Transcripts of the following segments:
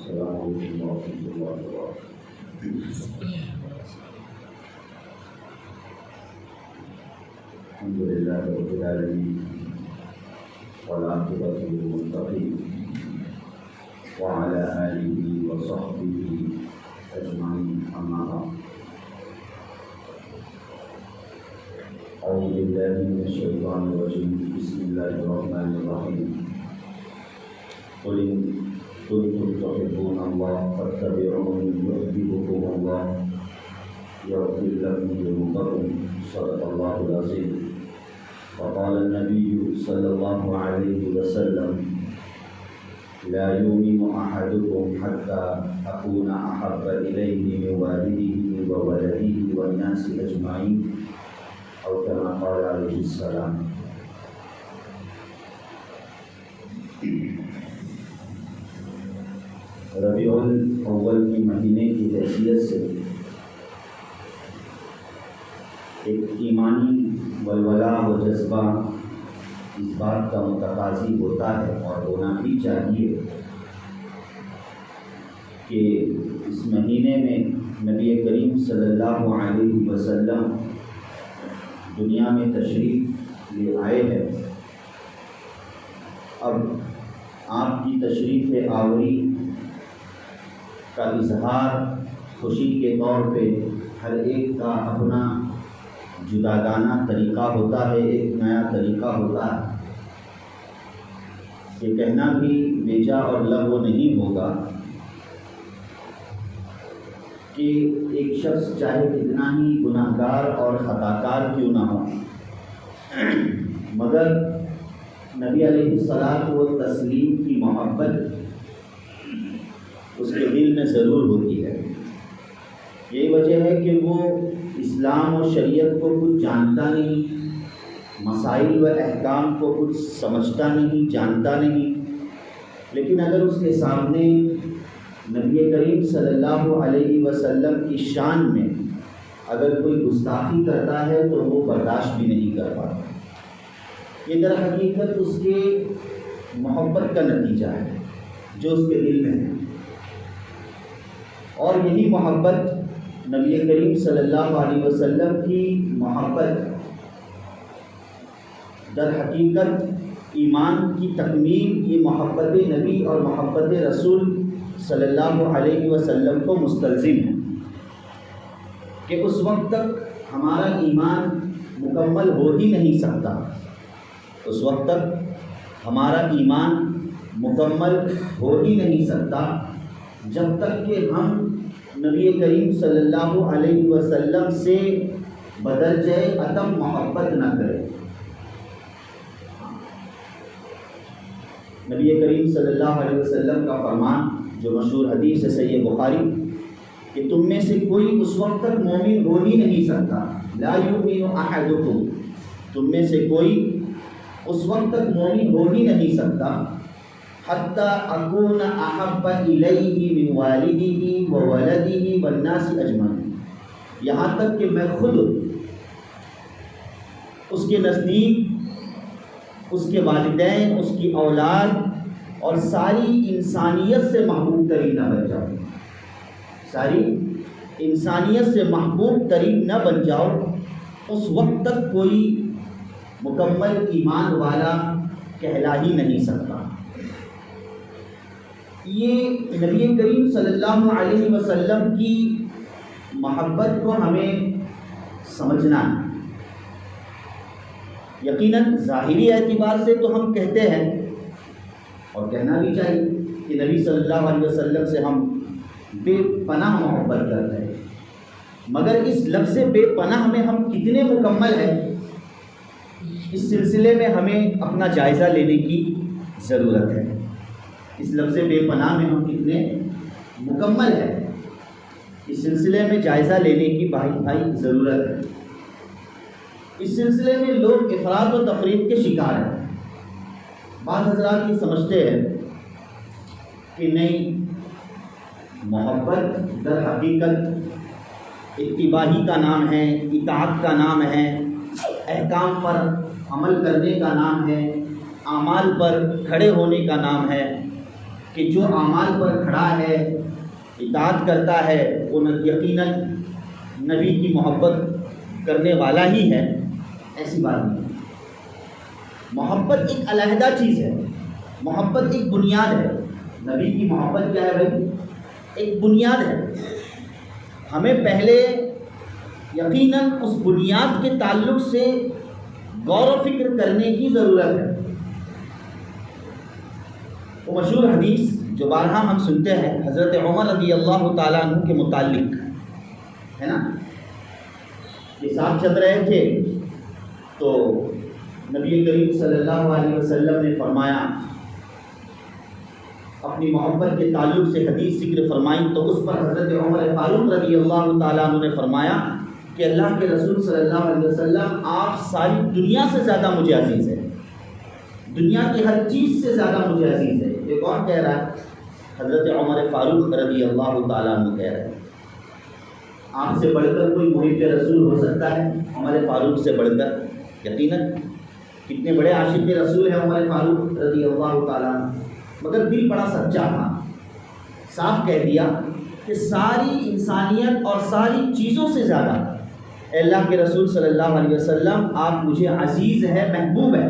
السلام علیکم ورحمۃ اللہ وبرکاتہ۔ الحمد للہ رب العالمین والعاقبۃ للمتقین وعلی آلہ وصحبہ اجمعین، اما بعد۔ اعوذ باللہ من الشیطان الرجیم، بسم اللہ الرحمن الرحیم۔ قل ان کنتم تحبون اللہ فاتبعونی یحببکم اللہ یغفر لکم ذنوبکم، صدق اللہ العظیم۔ وقال النبی صلی اللہ علیہ وسلم: لا یؤمن احدکم حتی اکون احب الیہ من والدہ وولدہ والناس اجمعین، او کما قال علیہ السلام۔ ربیع الاول کے مہینے کی حیثیت سے ایک ایمانی ولولہ و جذبہ اس بات کا متقاضی ہوتا ہے اور ہونا بھی چاہیے کہ اس مہینے میں نبی کریم صلی اللہ علیہ وسلم دنیا میں تشریف لے آئے ہیں۔ اب آپ کی تشریف آوری کا اظہار خوشی کے طور پہ ہر ایک کا اپنا جداگانہ طریقہ ہوتا ہے، ایک نیا طریقہ ہوتا ہے۔ یہ کہنا بھی بیجا اور لغو نہیں ہوگا کہ ایک شخص چاہے کتنا ہی گناہ گار اور خطا کار کیوں نہ ہو، مگر نبی علیہ الصلاۃ والتسلیم کی محبت اس کے دل میں ضرور ہوتی ہے۔ یہی وجہ ہے کہ وہ اسلام و شریعت کو کچھ جانتا نہیں، مسائل و احکام کو کچھ سمجھتا نہیں، جانتا نہیں، لیکن اگر اس کے سامنے نبی کریم صلی اللہ علیہ وسلم کی شان میں اگر کوئی گستاخی کرتا ہے تو وہ برداشت بھی نہیں کر پاتا۔ یہ در حقیقت اس کے محبت کا نتیجہ ہے جو اس کے دل میں ہے، اور یہی محبت نبی کریم صلی اللہ علیہ وسلم کی محبت در حقیقت ایمان کی تکمیل، یہ محبت نبی اور محبت رسول صلی اللہ علیہ وسلم کو مستلزم ہے کہ اس وقت تک ہمارا ایمان مکمل ہو ہی نہیں سکتا، اس وقت تک ہمارا ایمان مکمل ہو ہی نہیں سکتا جب تک کہ ہم نبی کریم صلی اللہ علیہ وسلم سے بدرجہ عدم محبت نہ کریں۔ نبی کریم صلی اللہ علیہ وسلم کا فرمان جو مشہور حدیث ہے صحیح بخاری کہ تم میں سے کوئی اس وقت تک مومن ہو ہی نہیں سکتا، لا یؤمن احدکم، تم میں سے کوئی اس وقت تک مومن ہو ہی نہیں سکتا حتی اکون احب الیہ من والدہ وولدہ والناس اجمعین، یہاں تک کہ میں خود اس کے نزدیک اس کے والدین، اس کی اولاد اور ساری انسانیت سے محبوب ترین نہ بن جاؤ، ساری انسانیت سے محبوب ترین نہ بن جاؤ، اس وقت تک کوئی مکمل ایمان والا کہلا ہی نہیں سکتا۔ یہ نبی کریم صلی اللہ علیہ وسلم کی محبت کو ہمیں سمجھنا ہے۔ یقیناً ظاہری اعتبار سے تو ہم کہتے ہیں اور کہنا بھی چاہیے کہ نبی صلی اللہ علیہ وسلم سے ہم بے پناہ محبت کرتے ہیں، مگر اس لفظ بے پناہ میں ہم کتنے مکمل ہیں، اس سلسلے میں ہمیں اپنا جائزہ لینے کی ضرورت ہے۔ اس لفظ بے پناہ میں ہم کتنے مکمل ہیں، اس سلسلے میں جائزہ لینے کی بھائی ضرورت ہے۔ اس سلسلے میں لوگ افراط و تفریط کے شکار ہیں۔ بعض حضرات یہ سمجھتے ہیں کہ نہیں، محبت در حقیقت اتباعی کا نام ہے، اطاعت کا نام ہے، احکام پر عمل کرنے کا نام ہے، اعمال پر کھڑے ہونے کا نام ہے، کہ جو اعمال پر کھڑا ہے، اطاعت کرتا ہے، وہ یقیناً نبی کی محبت کرنے والا ہی ہے، ایسی بات نہیں۔ محبت ایک علیحدہ چیز ہے، محبت ایک بنیاد ہے۔ نبی کی محبت کیا ہے بھائی؟ ایک بنیاد ہے۔ ہمیں پہلے یقیناً اس بنیاد کے تعلق سے غور و فکر کرنے کی ضرورت ہے۔ وہ مشہور حدیث جو بارہا ہم سنتے ہیں حضرت عمر رضی اللہ تعالیٰ عنہ کے متعلق ہے نا، کہ ساتھ چل رہے تھے تو نبی کریم صلی اللہ علیہ وسلم نے فرمایا، اپنی محبت کے تعلق سے حدیث ذکر فرمائی، تو اس پر حضرت عمر فاروق رضی اللہ تعالیٰ عنہ نے فرمایا کہ اللہ کے رسول صلی اللہ علیہ وسلم آپ ساری دنیا سے زیادہ مجھے عزیز ہے، دنیا کی ہر چیز سے زیادہ مجھے عزیز ہے۔ یہ کون کہہ رہا ہے؟ حضرت عمر فاروق رضی اللہ تعالیٰ عنہ کہہ رہے ہیں۔ آپ سے بڑھ کر کوئی محب رسول ہو سکتا ہے عمر فاروق سے بڑھ کر؟ یقیناً کتنے بڑے عاشق رسول ہیں عمر فاروق رضی اللہ تعالیٰ عنہ، مگر دل بڑا سچا تھا، صاف کہہ دیا کہ ساری انسانیت اور ساری چیزوں سے زیادہ اے اللہ کے رسول صلی اللہ علیہ وسلم آپ مجھے عزیز ہے، محبوب ہے،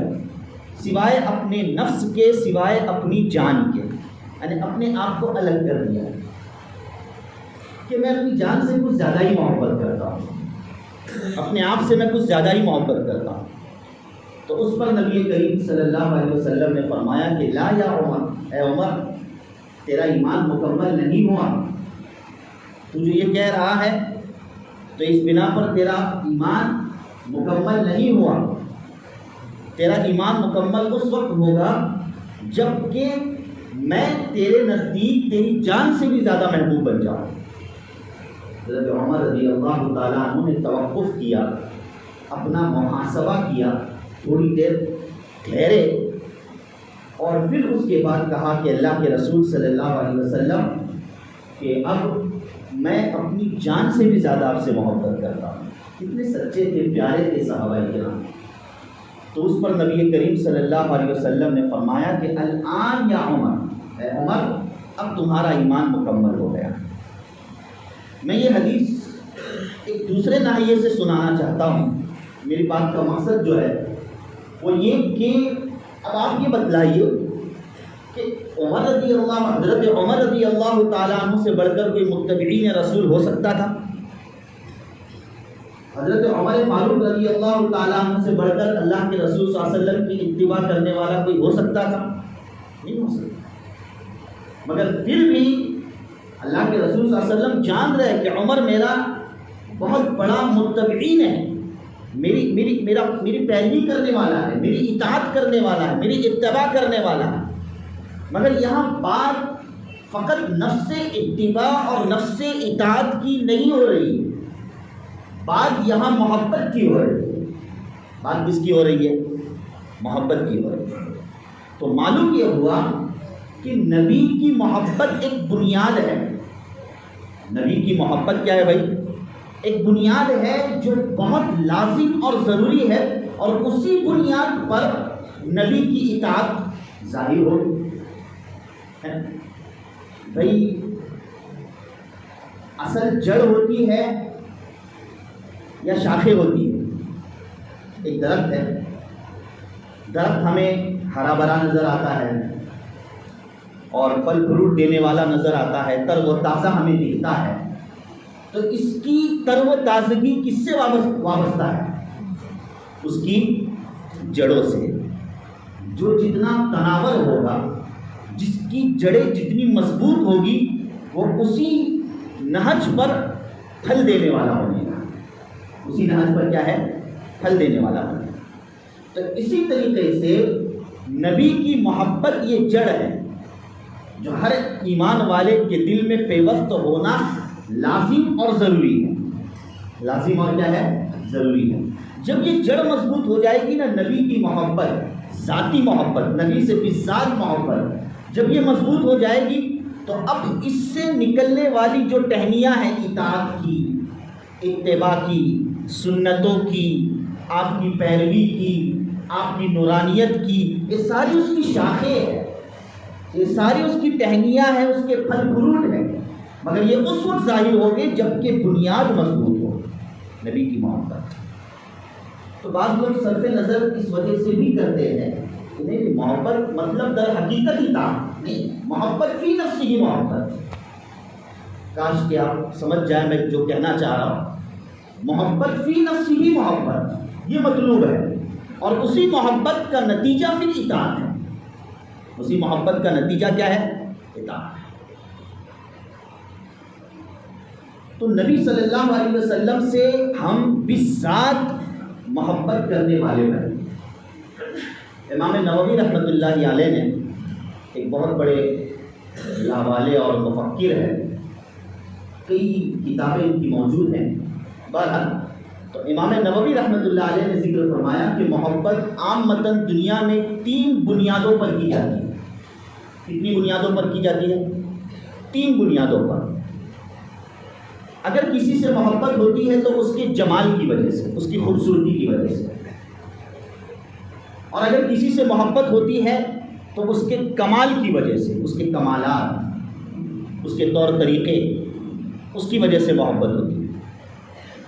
سوائے اپنے نفس کے، سوائے اپنی جان کے، یعنی اپنے آپ کو الگ کر دیا کہ میں اپنی جان سے کچھ زیادہ ہی محبت کرتا ہوں، اپنے آپ سے میں کچھ زیادہ ہی محبت کرتا ہوں۔ تو اس پر نبی کریم صلی اللہ علیہ وسلم نے فرمایا کہ لا یا عمر، اے عمر تیرا ایمان مکمل نہیں ہوا، تو جو یہ کہہ رہا ہے تو اس بنا پر تیرا ایمان مکمل نہیں ہوا۔ تیرا ایمان مکمل اس وقت ہوگا جب کہ میں تیرے نزدیک تیری جان سے بھی زیادہ محبوب بن جاؤں۔ حضرت عمر رضی اللہ تعالیٰ عنہ نے توقف کیا، اپنا محاسبہ کیا، تھوڑی دیر ٹھہرے اور پھر اس کے بعد کہا کہ اللہ کے رسول صلی اللہ علیہ وسلم کہ اب میں اپنی جان سے بھی زیادہ آپ سے محبت کرتا ہوں۔ کتنے سچے تھے، پیارے تھے صحابہ کرام۔ تو اس پر نبی کریم صلی اللہ علیہ وسلم نے فرمایا کہ الآن یا عمر، اے عمر اب تمہارا ایمان مکمل ہو گیا۔ میں یہ حدیث ایک دوسرے ناحیے سے سنانا چاہتا ہوں۔ میری بات کا مقصد جو ہے وہ یہ کہ اب آپ یہ بتلائیے کہ حضرت عمر رضی اللہ تعالیٰ عنہ سے بڑھ کر کوئی متبعین رسول ہو سکتا تھا؟ حضرت عمر فاروق رضی اللہ تعالیٰ عنہ سے بڑھ کر اللہ کے رسول صلی اللہ علیہ وسلم کی اتباع کرنے والا کوئی ہو سکتا تھا؟ نہیں ہو سکتا۔ مگر پھر بھی اللہ کے رسول صلی اللہ علیہ وسلم جان رہے کہ عمر میرا بہت بڑا متبعین ہے، میری پیروی کرنے والا ہے، میری اطاعت کرنے والا ہے، میری اتباع کرنے والا ہے۔ مگر یہاں بات فقط نفس اتباع اور نفس اطاعت کی نہیں ہو رہی، بات یہاں محبت کی ہو رہی ہے۔ بات کس کی ہو رہی ہے؟ محبت کی ہو رہی ہے۔ تو معلوم یہ ہوا کہ نبی کی محبت ایک بنیاد ہے۔ نبی کی محبت کیا ہے بھائی؟ ایک بنیاد ہے جو بہت لازم اور ضروری ہے، اور اسی بنیاد پر نبی کی اطاعت ظاہر ہوگی۔ بھائی اصل جڑ ہوتی ہے یا شاخیں ہوتی ہے؟ ایک درخت ہے، درخت ہمیں ہرا بھرا نظر آتا ہے اور پھل فروٹ دینے والا نظر آتا ہے، تر و تازہ ہمیں دکھتا ہے، تو اس کی تر و تازگی کس سے وابستہ ہے؟ اس کی جڑوں سے۔ جو جتنا تناور ہوگا، جس کی جڑیں جتنی مضبوط ہوگی، وہ اسی نہج پر پھل دینے والا بنے گا، اسی نہج پر کیا ہے؟ پھل دینے والا بنے گا۔ تو اسی طریقے سے نبی کی محبت یہ جڑ ہے جو ہر ایمان والے کے دل میں پیوست ہونا لازم اور ضروری ہے۔ لازم اور کیا ہے؟ ضروری ہے۔ جب یہ جڑ مضبوط ہو جائے گی نا، نبی کی محبت، ذاتی محبت، نبی سے بذات محبت جب یہ مضبوط ہو جائے گی، تو اب اس سے نکلنے والی جو ٹہنیاں ہیں اطاعت کی، اتباع کی، سنتوں کی، آپ کی پیروی کی، آپ کی نورانیت کی، یہ ساری اس کی شاخیں ہیں۔ یہ ساری اس کی ٹہنیاں ہیں، اس کے پھل فروٹ ہیں، مگر یہ اس وقت ظاہر ہوگے جب کہ بنیاد مضبوط ہو نبی کی محبت۔ تو بعض لوگ صرف نظر اس وجہ سے بھی کرتے ہیں کہ نہیں، محبت مطلب در حقیقت اطاعت نہیں، محبت فی نفسی ہی محبت۔ کاش کہ آپ سمجھ جائیں میں جو کہنا چاہ رہا ہوں، محبت فی نفسی ہی محبت یہ مطلوب ہے، اور اسی محبت کا نتیجہ پھر اطاعت ہے۔ اسی محبت کا نتیجہ کیا ہے؟ اطاعت ہے۔ تو نبی صلی اللہ علیہ وسلم سے ہم بذات محبت کرنے والے بنے۔ امام نووی رحمۃ اللہ علیہ نے ایک بہت بڑے لاوالے اور مفکر ہے، کئی کتابیں ان کی موجود ہیں۔ بہرحال تو امام نووی رحمۃ اللہ علیہ نے ذکر فرمایا کہ محبت عامةً دنیا میں 3 بنیادوں پر کی جاتی ہے۔ کتنی بنیادوں پر کی جاتی ہے؟ 3 بنیادوں پر۔ اگر کسی سے محبت ہوتی ہے تو اس کے جمال کی وجہ سے، اس کی خوبصورتی کی وجہ سے، اور اگر کسی سے محبت ہوتی ہے تو اس کے کمال کی وجہ سے، اس کے کمالات، اس کے طور طریقے، اس کی وجہ سے محبت ہوتی ہے۔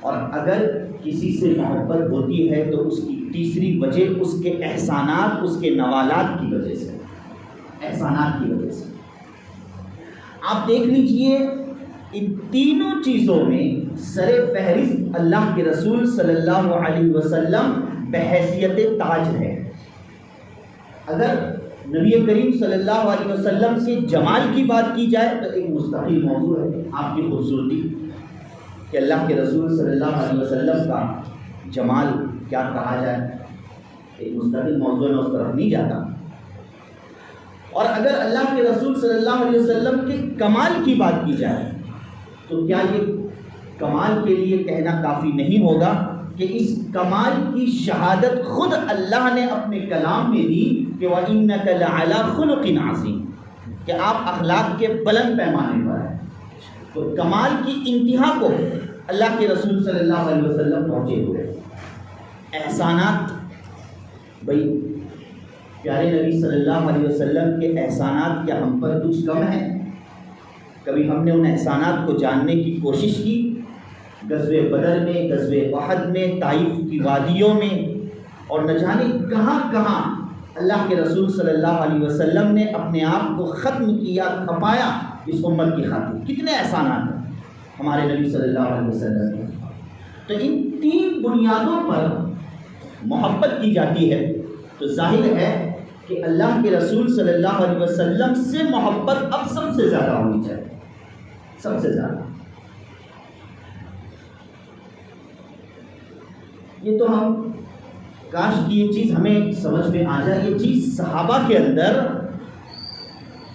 اور اگر کسی سے محبت ہوتی ہے تو اس کی تیسری وجہ اس کے احسانات، اس کے نوالات کی وجہ سے، احسانات کی وجہ سے۔ آپ دیکھ لیجئے ان تینوں چیزوں میں سر فہرست اللہ کے رسول صلی اللہ علیہ وسلم بحیثیت تاج ہے۔ اگر نبی کریم صلی اللہ علیہ وسلم سے جمال کی بات کی جائے تو ایک مستقل موضوع ہے آپ کی خوبصورتی، کہ اللہ کے رسول صلی اللہ علیہ وسلم کا جمال کیا کہا جائے، ایک مستقل موضوع میں اس طرف نہیں جاتا۔ اور اگر اللہ کے رسول صلی اللہ علیہ وسلم کے کمال کی بات کی جائے تو کیا یہ کمال کے لیے کہنا کافی نہیں ہوگا کہ اس کمال کی شہادت خود اللہ نے اپنے کلام میں دی کہ وَإِنَّكَ لَعَلَىٰ خُلُقٍ عَظِيمٍ، کہ آپ اخلاق کے بلند پیمانے پر ہیں۔ تو کمال کی انتہا کو اللہ کے رسول صلی اللہ علیہ وسلم پہنچے ہوئے۔ احسانات، بھائی پیارے نبی صلی اللہ علیہ وسلم کے احسانات کیا ہم پر کچھ کم ہیں؟ کبھی ہم نے ان احسانات کو جاننے کی کوشش کی؟ غزوہ بدر میں، غزوہ احد میں، طائف کی وادیوں میں، اور نہ جانے کہاں کہاں اللہ کے رسول صلی اللہ علیہ وسلم نے اپنے آپ کو ختم کیا، کھپایا اس امت کی خاطر۔ کتنے احسانات ہیں ہمارے نبی صلی اللہ علیہ وسلم نے۔ تو ان 3 بنیادوں پر محبت کی جاتی ہے، تو ظاہر ہے کہ اللہ کے رسول صلی اللہ علیہ وسلم سے محبت اب سب سے زیادہ ہونی چاہیے، سب سے زیادہ۔ یہ تو ہم کاش کی یہ چیز ہمیں سمجھ میں آ جائے، یہ چیز صحابہ کے اندر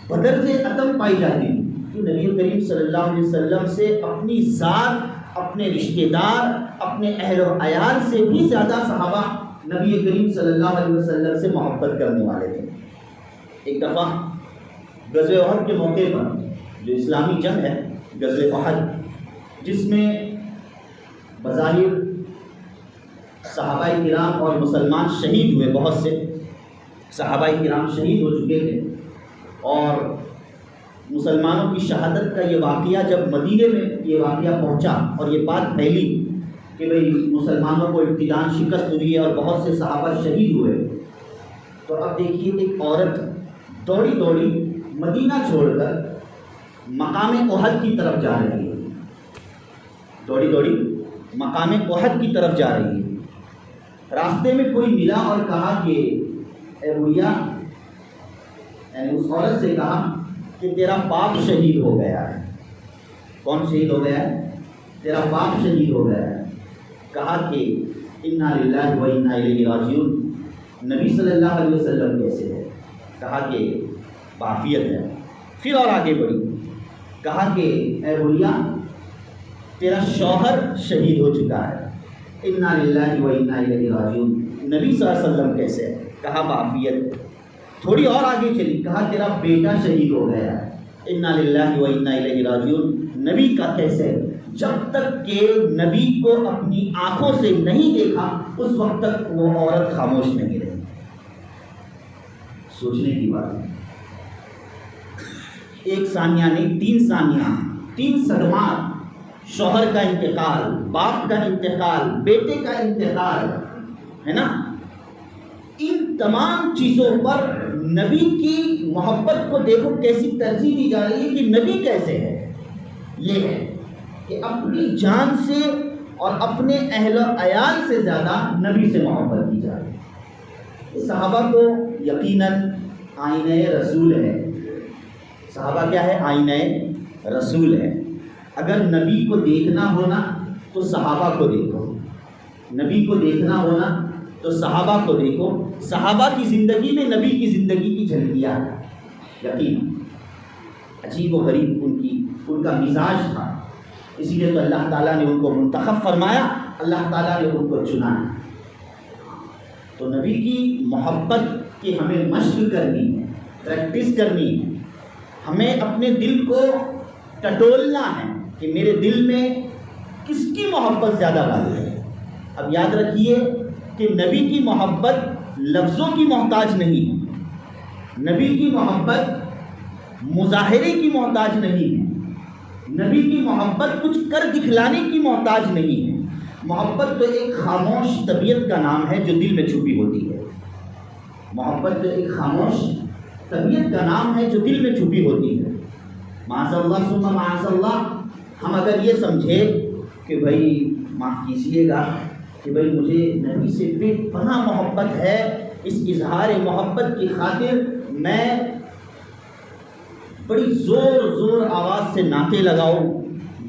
بدر سے عدم پائی جاتی ہے کہ نبی کریم صلی اللہ علیہ وسلم سے اپنی ذات، اپنے رشتہ دار، اپنے اہل و عیال سے بھی زیادہ صحابہ نبی کریم صلی اللہ علیہ وسلم سے محبت کرنے والے تھے۔ ایک دفعہ غزوہ احد کے موقع پر، جو اسلامی جنگ ہے غزوہ احد، جس میں بظاہر صحابہ کرام اور مسلمان شہید ہوئے، بہت سے صحابہ کرام شہید ہو چکے تھے، اور مسلمانوں کی شہادت کا یہ واقعہ جب مدینے میں یہ واقعہ پہنچا اور یہ بات پھیلی کہ بھئی مسلمانوں کو ابتداءً شکست ہوئی ہے اور بہت سے صحابہ شہید ہوئے، تو اب دیکھیے ایک عورت دوڑی دوڑی مدینہ چھوڑ کر مقام احد کی طرف جا رہی ہے، دوڑی دوڑی مقام احد کی طرف جا رہی ہے۔ راستے میں کوئی ملا اور کہا کہ اے بھیا، یعنی اس عورت سے کہا کہ تیرا باپ شہید ہو گیا ہے۔ کون شہید ہو گیا ہے؟ تیرا باپ شہید ہو گیا ہے۔ کہا کہ انا للہ و انا الیہ راجعون۔ نبی صلی اللہ علیہ وسلم کیسے ہے؟ کہا کہ بعافیت ہے۔ پھر اور آگے بڑھی، کہا کہ اے بھیا، تیرا شوہر شہید ہو چکا ہے۔ انا للہ و انا الیہ راجعون۔ نبی صلی اللہ علیہ وسلم کیسے ہے؟ کہا بعافیت۔ تھوڑی اور آگے چلی، کہا تیرا بیٹا شہید ہو گیا ہے۔ انا للہ و انا الیہ راجعون۔ نبی کا کیسے؟ جب تک کہ نبی کو اپنی آنکھوں سے نہیں دیکھا اس وقت تک وہ عورت خاموش نہیں رہی۔ سوچنے کی بات ہے۔ ایک ثانیہ نہیں، 3 ثانیہ، 3 صدمات، شوہر کا انتقال، باپ کا انتقال، بیٹے کا انتقال، ہے نا، ان تمام چیزوں پر نبی کی محبت کو دیکھو کیسی ترجیح دی جا رہی ہے کہ نبی کیسے ہے. یہ ہے کہ اپنی جان سے اور اپنے اہل و عیال سے زیادہ نبی سے محبت کی جا رہی ہے. صحابہ کو یقیناً آئینہ رسول ہے. صحابہ کیا ہے؟ آئینہ رسول ہے. اگر نبی کو دیکھنا ہونا تو صحابہ کو دیکھو، نبی کو دیکھنا ہونا تو صحابہ کو دیکھو. صحابہ کی زندگی میں نبی کی زندگی کی جھلکیاں ہیں. یقین عجیب و غریب ان کا مزاج تھا، اسی لیے تو اللہ تعالیٰ نے ان کو منتخب فرمایا، اللہ تعالیٰ نے ان کو چنا. تو نبی کی محبت کی ہمیں مشق کرنی ہے، پریکٹس کرنی ہے. ہمیں اپنے دل کو ٹٹولنا ہے کہ میرے دل میں کس کی محبت زیادہ والی ہے. اب یاد رکھیے کہ نبی کی محبت لفظوں کی محتاج نہیں ہے، نبی کی محبت مظاہرے کی محتاج نہیں ہے، نبی کی محبت کچھ کر دکھلانے کی محتاج نہیں ہے. محبت تو ایک خاموش طبیعت کا نام ہے جو دل میں چھپی ہوتی ہے. محبت تو ایک خاموش طبیعت کا نام ہے جو دل میں چھپی ہوتی ہے. معاذ اللہ ثم معاذ اللہ، ہم اگر یہ سمجھے کہ بھائی معاف کیجیے گا کہ بھائی مجھے نبی سے بے پناہ محبت ہے، اس اظہار محبت کی خاطر میں بڑی زور آواز سے نعتیں لگاؤں،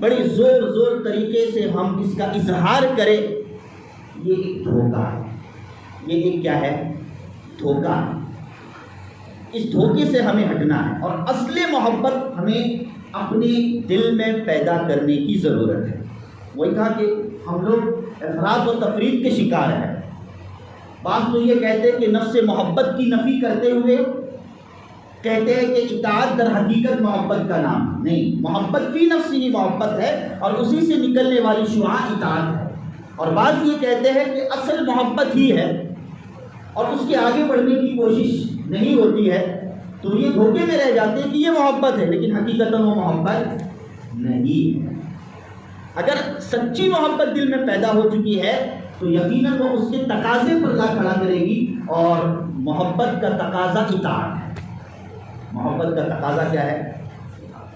بڑی زور طریقے سے ہم اس کا اظہار کریں، یہ ایک دھوکہ ہے. یہ ایک کیا ہے؟ دھوکہ. اس دھوکے سے ہمیں ہٹنا ہے اور اصل محبت ہمیں اپنے دل میں پیدا کرنے کی ضرورت ہے. وہی کہا کہ ہم لوگ افراط و تفریط کے شکار ہیں. بعض تو یہ کہتے ہیں کہ نفس محبت کی نفی کرتے ہوئے کہتے ہیں کہ اطاعت در حقیقت محبت کا نام نہیں، محبت فی نفسی ہی محبت ہے اور اسی سے نکلنے والی شعاع اطاعت ہے. اور بعض یہ کہتے ہیں کہ اصل محبت ہی ہے اور اس کے آگے بڑھنے کی کوشش نہیں ہوتی ہے. تو یہ دھوکے میں رہ جاتے ہیں کہ یہ محبت ہے، لیکن حقیقت وہ محبت نہیں ہے. اگر سچی محبت دل میں پیدا ہو چکی ہے تو یقیناً وہ اس کے تقاضے پر لا کھڑا کرے گی، اور محبت کا تقاضا اطاعت ہے. محبت کا تقاضا کیا ہے؟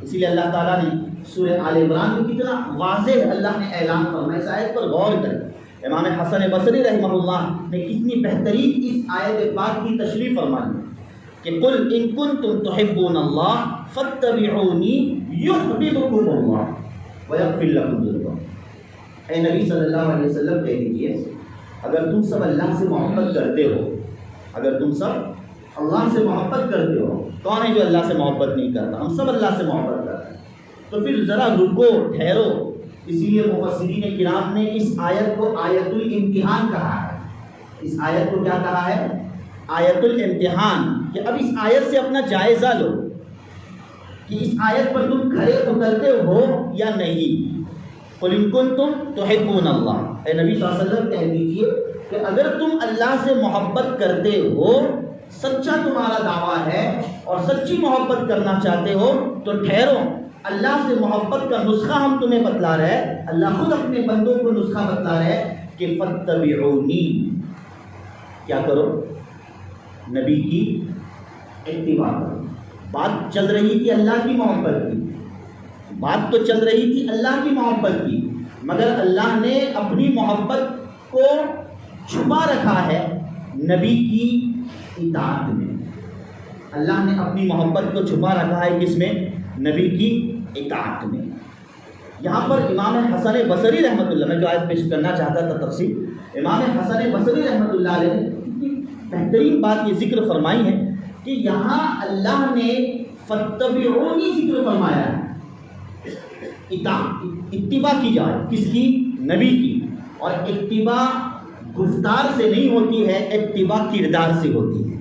اسی لیے اللہ تعالیٰ نے سورہ آل عمران میں کتنا واضح اللہ نے اعلان فرمایا. اس آیت پر غور کریں. امام حسن بصری رحمہ اللہ نے کتنی بہترین اس آیت پاک کی تشریح فرمائی کہ قل ان کنتم تحبون اللہ فاتبعونی یحببکم اللہ ویغفر لکم ذنوبکم. اے نبی صلی اللہ علیہ وسلم کہہ دیجیے اگر تم سب اللہ سے محبت کرتے ہو، اگر تم سب اللہ سے محبت کرتے ہو، کون ہے جو اللہ سے محبت نہیں کرتا؟ ہم سب اللہ سے محبت کرتے ہیں. تو پھر ذرا رکو، ٹھہرو. اسی لیے مفسرین کرام نے اس آیت کو آیت الامتحان کہا ہے. اس آیت کو کیا کہا ہے؟ آیت الامتحان. کہ اب اس آیت سے اپنا جائزہ لو کہ اس آیت پر تم کھڑے اترتے ہو یا نہیں. قل ان کنتم تحبون اللہ، اے نبی صلی اللہ علیہ وسلم کہہ دیجیے کہ اگر تم اللہ سے محبت کرتے ہو، سچا تمہارا دعویٰ ہے اور سچی محبت کرنا چاہتے ہو تو ٹھہرو. اللہ سے محبت کا نسخہ ہم تمہیں بتلا رہے ہیں. اللہ خود اپنے بندوں کو نسخہ بتلا رہے ہیں کہ فاتبعونی، کیا کرو؟ نبی کی اتباع کرو. بات چل رہی تھی اللہ کی محبت کی، بات تو چل رہی تھی اللہ کی محبت کی، مگر اللہ نے اپنی محبت کو چھپا رکھا ہے نبی کی اطاعت میں. اللہ نے اپنی محبت کو چھپا رکھا ہے کس میں؟ نبی کی اطاعت میں. یہاں پر امام حسن بصری رحمۃ اللہ، میں جو آیت پیش کرنا چاہتا تھا تفصیل، امام حسن بصری رحمۃ اللہ علیہ نے اتنی بہترین بات یہ ذکر فرمائی ہے کہ یہاں اللہ نے فاتبعونی ذکر فرمایا ہے. اتباع کی جائے کس کی؟ نبی کی. اور اتباع گفتار سے نہیں ہوتی ہے، اتباع کردار سے ہوتی ہے.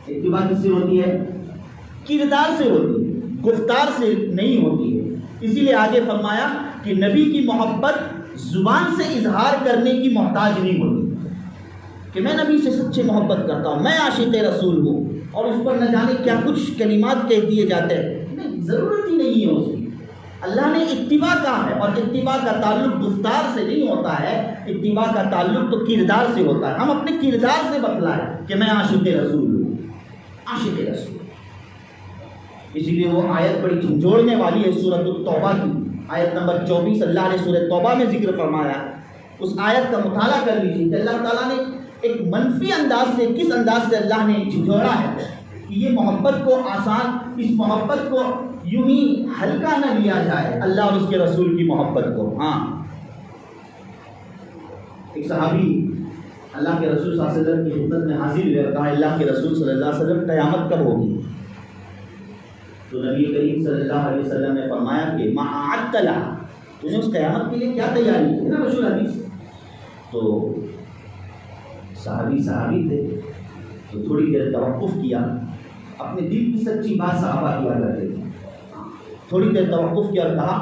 اتباع کس سے ہوتی ہے؟ کردار سے ہوتی ہے، گفتار سے نہیں ہوتی ہے. اسی لیے آگے فرمایا کہ نبی کی محبت زبان سے اظہار کرنے کی محتاج نہیں ہوتی. کہ میں نبی سے سچے محبت کرتا ہوں، میں عاشق رسول ہوں، اور اس پر نہ جانے کیا کچھ کلمات کہہ دیے جاتے ہیں، نہیں، ضرورت ہی نہیں ہے اس کی۔ اللہ نے اتباع کہا ہے، اور اتباع کا تعلق گفتار سے نہیں ہوتا ہے، اتباع کا تعلق تو کردار سے ہوتا ہے۔ ہم اپنے کردار سے بتلائیں کہ میں عاشق رسول ہوں، عاشق رسول۔ اسی لیے وہ آیت بڑی جھنجھوڑنے والی ہے، سورۃ التوبہ کی آیت نمبر 24۔ اللہ نے سورۃ توبہ میں ذکر فرمایا، اس آیت کا مطالعہ کر لیجیے کہ اللہ تعالیٰ نے ایک منفی انداز سے، کس انداز سے اللہ نے جھنجھوڑا ہے کہ یہ محبت کو آسان، اس محبت کو یوں ہی ہلکا نہ لیا جائے، اللہ اور اس کے رسول کی محبت کو۔ ہاں، ایک صحابی اللہ کے رسول صلی اللہ علیہ وسلم کی خدمت میں حاضر ہوئے اور کہا، اللہ کے رسول صلی اللہ علیہ وسلم قیامت کب ہوگی؟ تو نبی کریم صلی اللہ علیہ وسلم نے فرمایا کہ ما اعدت لها، تو نے اس قیامت کے لیے کیا تیاری کی؟ نا مشہور حدیث۔ تو صحابی تھے تو تھوڑی دیر توقف کیا، اپنے دل کی سچی بات صحابہ کیا کرتے تھے، تھوڑی دیر توقف کیا اور کہا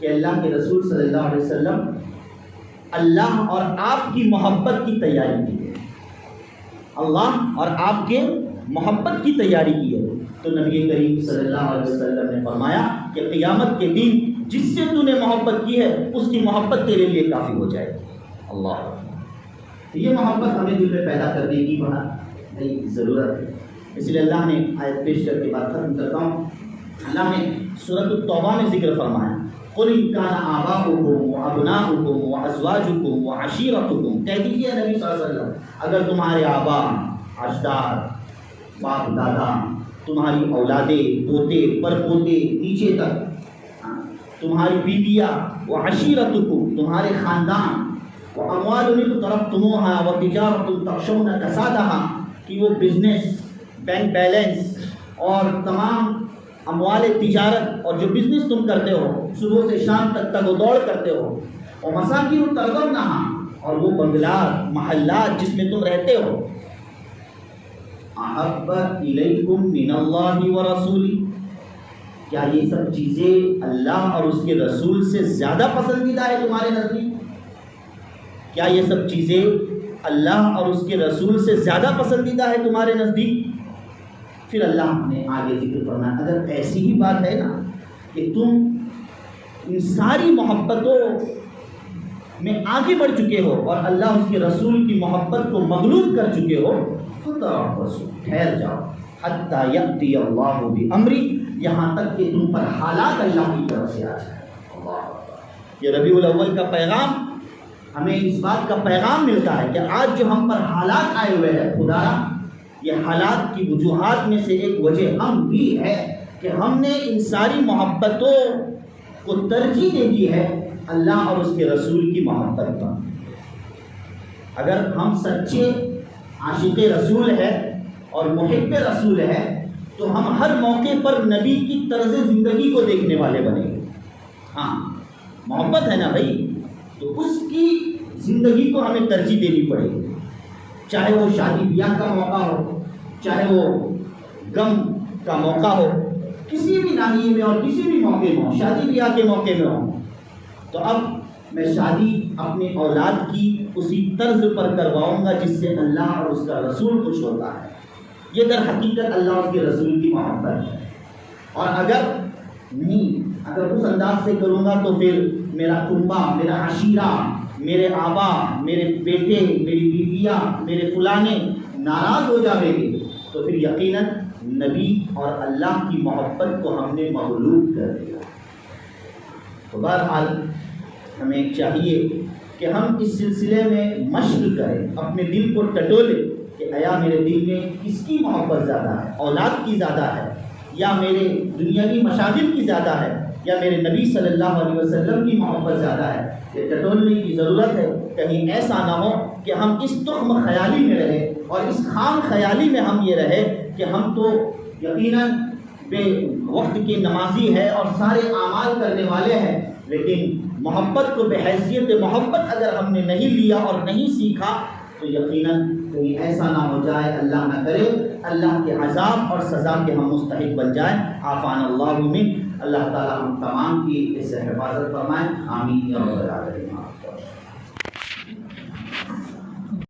کہ اللہ کے رسول صلی اللہ علیہ وسلم اللہ اور آپ کی محبت کی تیاری کی ہے، اللہ اور آپ کے محبت کی تیاری کی ہے۔ تو نبی کریم صلی اللہ علیہ وسلم نے فرمایا کہ قیامت کے دن جس سے تو نے محبت کی ہے اس کی محبت تیرے لیے کافی ہو جائے گی۔ اللہ، یہ محبت ہمیں دل میں پیدا کرنے کی بڑی ضرورت ہے۔ اس لیے اللہ نے آیت پیش کر کے بات ختم کرتا ہوں۔ اللہ نے سورۃ التوبہ میں ذکر فرمایا، قُلْ إِنْ كَانَ آبَاؤُكُمْ وَأَبْنَاؤُكُمْ وَأَزْوَاجُكُمْ وَعَشِيرَتُكُمْ، کہہ دیجیے نبی صلی اللہ علیہ وسلم، اگر تمہارے آبا، اجداد، باپ دادا، تمہاری اولادیں، پوتے، پر پوتے، نیچے تک، تمہاری بیویاں، وعشیرتکم، تمہارے خاندان، واموال اقترفتموها وتجارت تخشون کسادها، کہ وہ بزنس، بینک بیلنس اور تمام اموال تجارت اور جو بزنس تم کرتے ہو، صبح سے شام تک تگ و دوڑ کرتے ہو، اور مساکن ترضونها، اور وہ بنگلات، محلات جس میں تم رہتے ہو، احب الیکم من اللہ ورسولہ، کیا یہ سب چیزیں اللہ اور اس کے رسول سے زیادہ پسندیدہ ہے تمہارے نزدیک؟ کیا یہ سب چیزیں اللہ اور اس کے رسول سے زیادہ پسندیدہ ہے تمہارے نزدیک؟ پھر اللہ نے آگے ذکر فرمایا، اگر ایسی ہی بات ہے نا کہ تم ان ساری محبتوں میں آگے بڑھ چکے ہو اور اللہ اس کے رسول کی محبت کو مغلوب کر چکے ہو، ٹھہر جاؤ، حتیٰ یأتی اللہ بامری، یہاں تک کہ تم پر حالات اللہ کی طرف سے آ جائے۔ یہ ربیع الاول کا پیغام، ہمیں اس بات کا پیغام ملتا ہے کہ آج جو ہم پر حالات آئے ہوئے ہیں، خدا یہ حالات کی وجوہات میں سے ایک وجہ ہم بھی ہے کہ ہم نے ان ساری محبتوں کو ترجیح دے دی ہے اللہ اور اس کے رسول کی محبت پر۔ اگر ہم سچے عاشق رسول ہے اور محب رسول ہے تو ہم ہر موقع پر نبی کی طرز زندگی کو دیکھنے والے بنیں گے۔ ہاں، محبت ہے نا بھائی، تو اس کی زندگی کو ہمیں ترجیح دینی پڑے گی، چاہے وہ شادی بیاہ کا موقع ہو، چاہے وہ غم کا موقع ہو، کسی بھی ناحیے میں اور کسی بھی موقع میں ہو، شادی بیاہ کے موقع میں ہو، تو اب میں شادی اپنے اولاد کی اسی طرز پر کرواؤں گا جس سے اللہ اور اس کا رسول خوش ہوتا ہے۔ یہ در حقیقت اللہ اور اس کے رسول کی محبت ہے۔ اور اگر اس انداز سے کروں گا تو پھر میرا کنبہ، میرا عشیرہ، میرے آبا، میرے بیٹے، میری بیویاں، میرے فلانے ناراض ہو جاوے گے، تو پھر یقیناً نبی اور اللہ کی محبت کو ہم نے مغلوب کر دیا۔ تو بہرحال ہمیں چاہیے کہ ہم اس سلسلے میں مشق کریں، اپنے دل کو ٹٹولیں کہ ایا میرے دل میں کس کی محبت زیادہ ہے، اولاد کی زیادہ ہے، یا میرے دنیاوی مشاغل کی زیادہ ہے، یا میرے نبی صلی اللہ علیہ وسلم کی محبت زیادہ ہے۔ یہ ٹٹولنے کی ضرورت ہے، کہیں ایسا نہ ہو کہ ہم اس تخم خیالی میں رہے اور اس خام خیالی میں ہم یہ رہے کہ ہم تو یقیناً بے وقت کے نمازی ہے اور سارے اعمال کرنے والے ہیں، لیکن محبت کو بحیثیت محبت اگر ہم نے نہیں لیا اور نہیں سیکھا تو یقیناً کہیں ایسا نہ ہو جائے، اللہ نہ کرے، اللہ کے عذاب اور سزا کے ہم مستحق بن جائیں۔ عافانا اللہ من، اللہ تعالی ہم تمام کی اس سے حفاظت فرمائیں، آمین یا رب العالمین۔